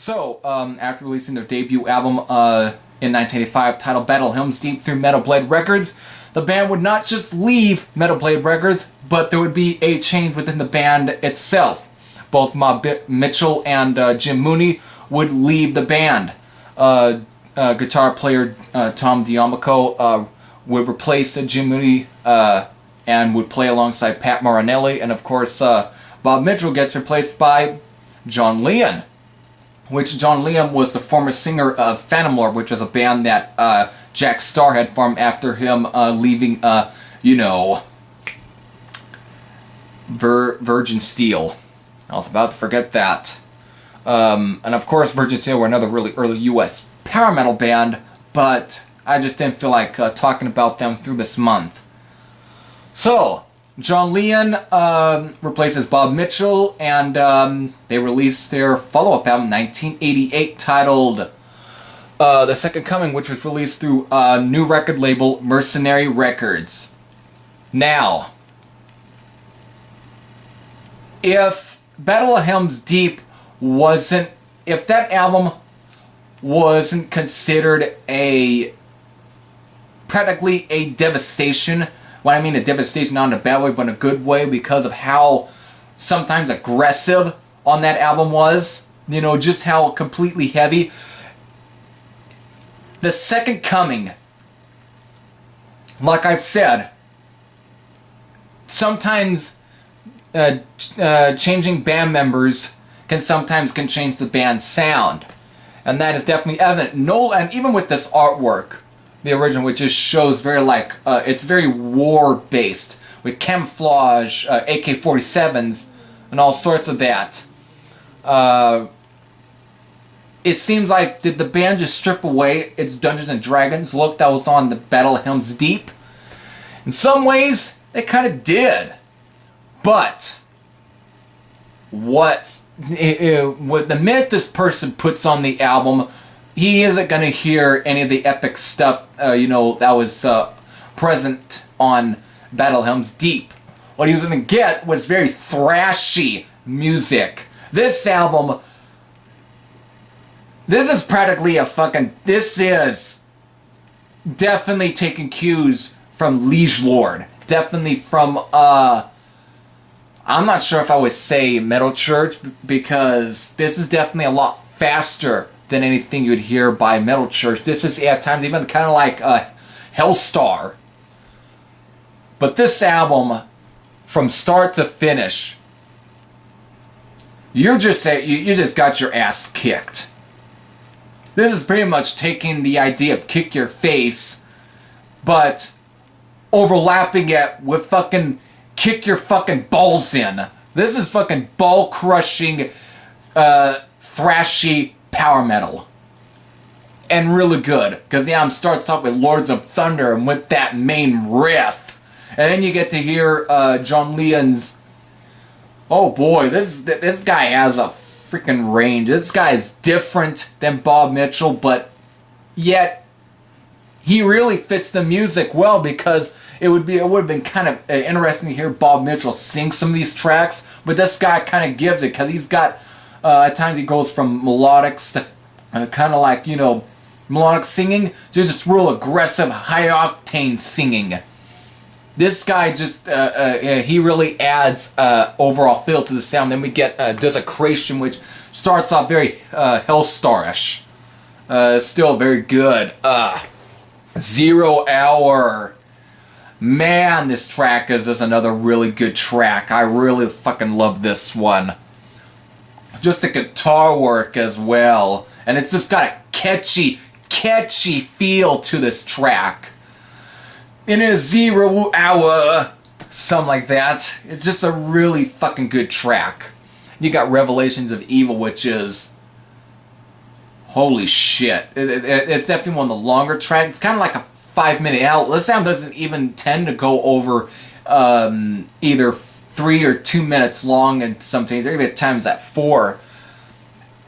So, after releasing their debut album in 1985 titled Battle Hymns Deep through Metal Blade Records, the band would not just leave Metal Blade Records, but there would be a change within the band itself. Both Bob Mitchell and Jim Mooney would leave the band. Guitar player Tom D'Amico would replace Jim Mooney and would play alongside Pat Marinelli, and of course Bob Mitchell gets replaced by John Leone, which John Leone was the former singer of Phantom Lord, which was a band that Jack Starr had formed after him leaving, Virgin Steel. I was about to forget that. And of course Virgin Steel were another really early US power metal band, but I just didn't feel like talking about them through this month. So, John Leone replaces Bob Mitchell, and they released their follow-up album in 1988 titled The Second Coming, which was released through a new record label, Mercenary Records. Now, if Battle of Helm's Deep if that album wasn't considered practically a devastation. When I mean a devastation, not in a bad way, but in a good way, because of how sometimes aggressive on that album was. Just how completely heavy. The Second Coming, like I've said, sometimes changing band members can change the band's sound. And that is definitely evident. And even with this artwork, the original, which just shows very it's very war-based, with camouflage, AK-47s, and all sorts of that. It seems like, did the band just strip away its Dungeons and Dragons look that was on the Battle of Helm's Deep? In some ways, they kind of did. But what the minute this person puts on the album, he isn't going to hear any of the epic stuff, that was present on Battle Helm's Deep. What he was going to get was very thrashy music. This album, this is practically this is definitely taking cues from Liege Lord. Definitely from, I'm not sure if I would say Metal Church, because this is definitely a lot faster than anything you would hear by Metal Church. This is at times even kind of like Hellstar. But this album, from start to finish, you just got your ass kicked. This is pretty much taking the idea of kick your face, but overlapping it with fucking kick your fucking balls in. This is fucking ball crushing, thrashy power metal. And really good. Because the album starts off with Lords of Thunder and with that main riff. And then you get to hear John Leone's... Oh boy, this guy has a freaking range. This guy is different than Bob Mitchell, but yet he really fits the music well, because it would have been kind of interesting to hear Bob Mitchell sing some of these tracks, but this guy kind of gives it, because he's got at times he goes from melodic stuff, kind of like melodic singing, to just real aggressive, high octane singing. This guy just he really adds overall feel to the sound. Then we get Desecration, which starts off very Hellstar-ish. Still very good. 0 Hour. Man, this track is another really good track. I really fucking love this one. Just the guitar work as well. And it's just got a catchy feel to this track. In a 0 Hour, something like that. It's just a really fucking good track. You got Revelations of Evil, which is... holy shit. It's definitely one of the longer tracks. It's kind of like a 5-minute album. This album doesn't even tend to go over either 3 or 2 minutes long, and sometimes there even times at 4.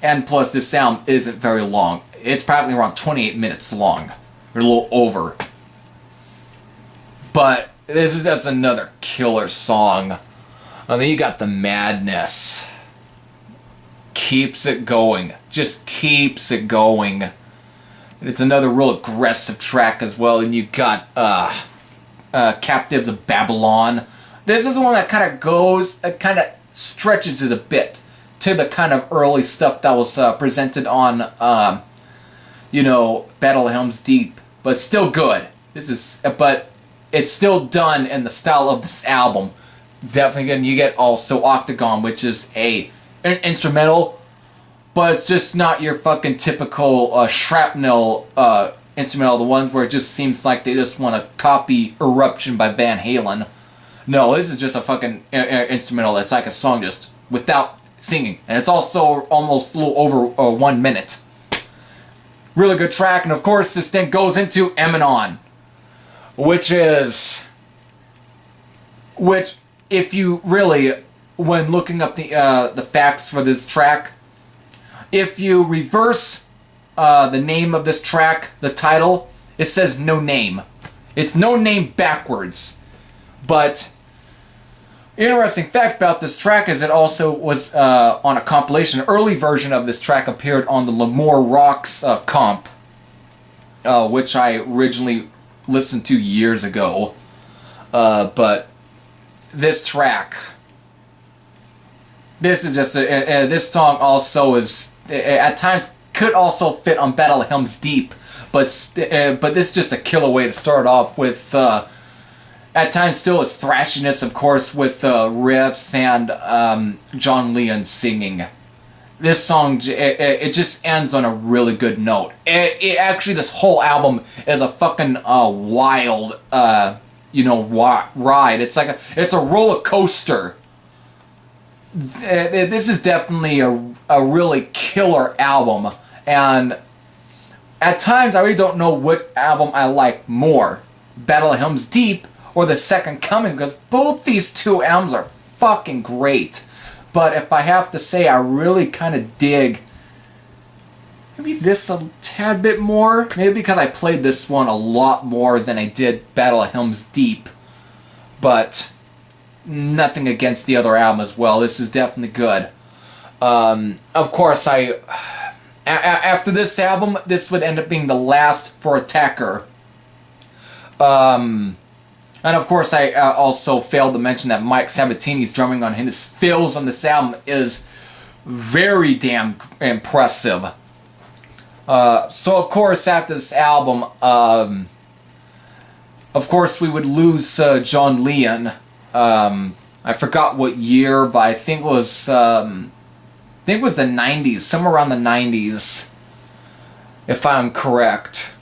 And plus, this album isn't very long. It's probably around 28 minutes long, or a little over. But this is just another killer song. And then you got The Madness. keeps it going. Just keeps it going. It's another real aggressive track as well. And you got Captives of Babylon. This is the one that kind of goes, kind of stretches it a bit to the kind of early stuff that was presented on, you know, Battle of Helm's Deep. But still good. But it's still done in the style of this album. Definitely good. You get also Octagon, which is an instrumental, but it's just not your fucking typical shrapnel instrumental, the ones where it just seems like they just want to copy Eruption by Van Halen. No, this is just a fucking instrumental that's like a song just without singing. And it's also almost a little over 1 minute. Really good track, and of course this thing goes into Emanon, which if you really, when looking up the facts for this track, if you reverse the name of this track, the title, it says No Name. It's No Name backwards. But interesting fact about this track is it also was on a compilation. An early version of this track appeared on the L'Amour Rocks comp, which I originally listened to years ago. But this track, this is just this song also is at times could also fit on Battle of Helm's Deep, but this is just a killer way to start off with. At times still its thrashiness, of course, with riffs and John Leone singing. This song, it just ends on a really good note. It actually, this whole album is a fucking wild, you know, ride. It's like it's a roller coaster. This is definitely a really killer album, and at times I really don't know what album I like more, Battle of Helm's Deep or The Second Coming, because both these two albums are fucking great. But if I have to say, I really kind of dig maybe this a tad bit more. Maybe because I played this one a lot more than I did Battle of Helm's Deep. But nothing against the other album as well. This is definitely good. Of course, after this album, this would end up being the last for Attacker. And of course, I also failed to mention that Mike Sabatini's drumming on his fills on this album is very damn impressive. So of course, after this album, of course we would lose John Leone. I forgot what year, but I think it was the 90s, somewhere around the 90s, if I'm correct.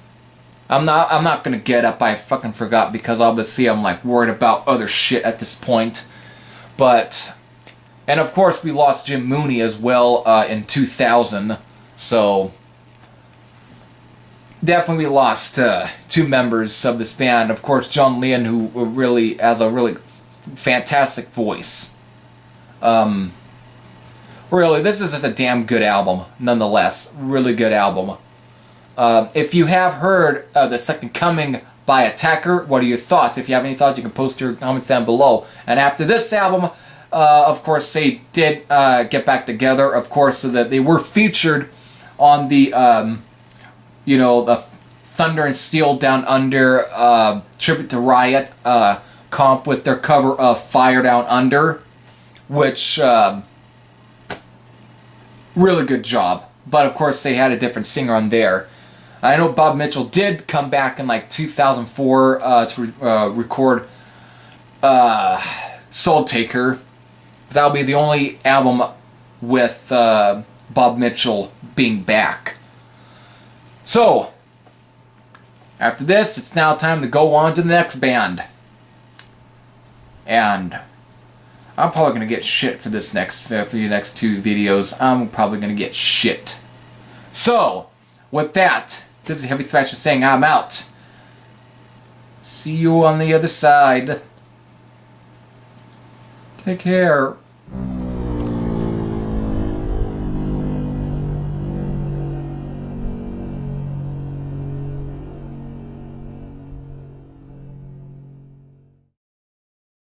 I'm not gonna get up. I fucking forgot because obviously I'm like worried about other shit at this point. But, and of course we lost Jim Mooney as well in 2000. So definitely we lost two members of this band. Of course John Leone, who really has a really fantastic voice. Really, this is just a damn good album, nonetheless. Really good album. If you have heard The Second Coming by Attacker, what are your thoughts? If you have any thoughts, you can post your comments down below. And after this album, of course, they did get back together, of course, so that they were featured on the, you know, the Thunder and Steel Down Under tribute to Riot comp with their cover of Fire Down Under, which, really good job. But of course, they had a different singer on there. I know Bob Mitchell did come back in like 2004 to record Soul Taker. That'll be the only album with Bob Mitchell being back. So, after this, it's now time to go on to the next band. And I'm probably going to get shit for this for the next two videos. I'm probably going to get shit. So, with that, this is Heavy Thrasher saying I'm out. See you on the other side. Take care.